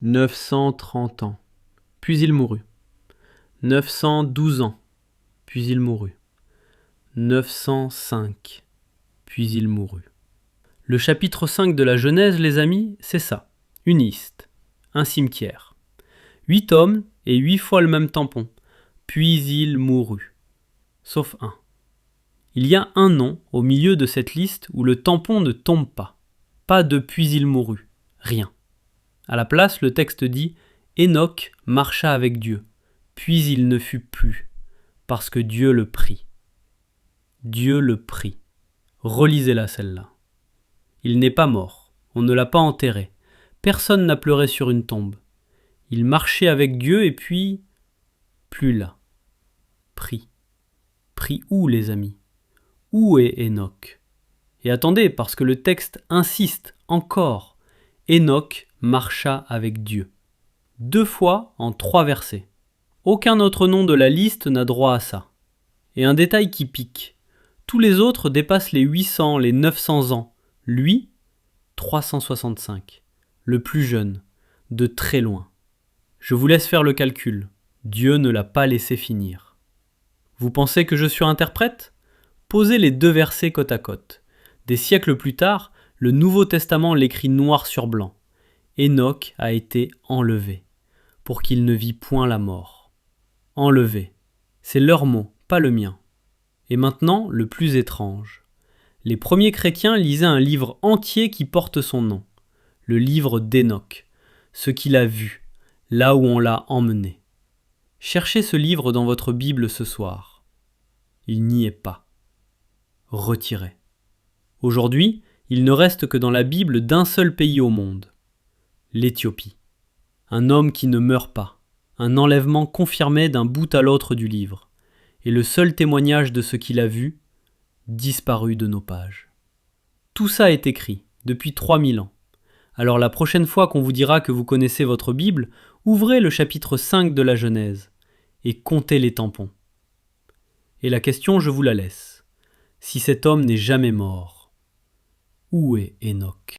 930 ans, puis il mourut. 912 ans, puis il mourut. 905, puis il mourut. Le chapitre 5 de la Genèse, les amis, c'est ça, une liste, un cimetière. 8 hommes et 8 fois le même tampon, puis il mourut. Sauf un. Il y a un nom au milieu de cette liste où le tampon ne tombe pas. Pas de puis il mourut, rien. À la place, le texte dit « Hénoch marcha avec Dieu, puis il ne fut plus, parce que Dieu le prit. » Dieu le prit. Relisez-la celle-là. Il n'est pas mort, on ne l'a pas enterré, personne n'a pleuré sur une tombe. Il marchait avec Dieu et puis... plus là. Pris. Pris où, les amis? Où est Hénoch? Et attendez, parce que le texte insiste encore. Hénoch marcha avec Dieu. 2 fois en 3 versets. Aucun autre nom de la liste n'a droit à ça. Et un détail qui pique. Tous les autres dépassent les 800, les 900 ans. Lui, 365. Le plus jeune, de très loin. Je vous laisse faire le calcul. Dieu ne l'a pas laissé finir. Vous pensez que je suis interprète? Posez les 2 versets côte à côte. Des siècles plus tard, le Nouveau Testament l'écrit noir sur blanc. Hénoch a été enlevé, pour qu'il ne vit point la mort. Enlevé. C'est leur mot, pas le mien. Et maintenant, le plus étrange. Les premiers chrétiens lisaient un livre entier qui porte son nom. Le livre d'Hénoch. Ce qu'il a vu, là où on l'a emmené. Cherchez ce livre dans votre Bible ce soir. Il n'y est pas. Retiré. Aujourd'hui, il ne reste que dans la Bible d'un seul pays au monde. L'Éthiopie. Un homme qui ne meurt pas. Un enlèvement confirmé d'un bout à l'autre du livre. Et le seul témoignage de ce qu'il a vu, disparu de nos pages. Tout ça est écrit, depuis 3000 ans. Alors la prochaine fois qu'on vous dira que vous connaissez votre Bible, ouvrez le chapitre 5 de la Genèse et comptez les tampons. Et la question, je vous la laisse. Si cet homme n'est jamais mort, où est Hénoch ?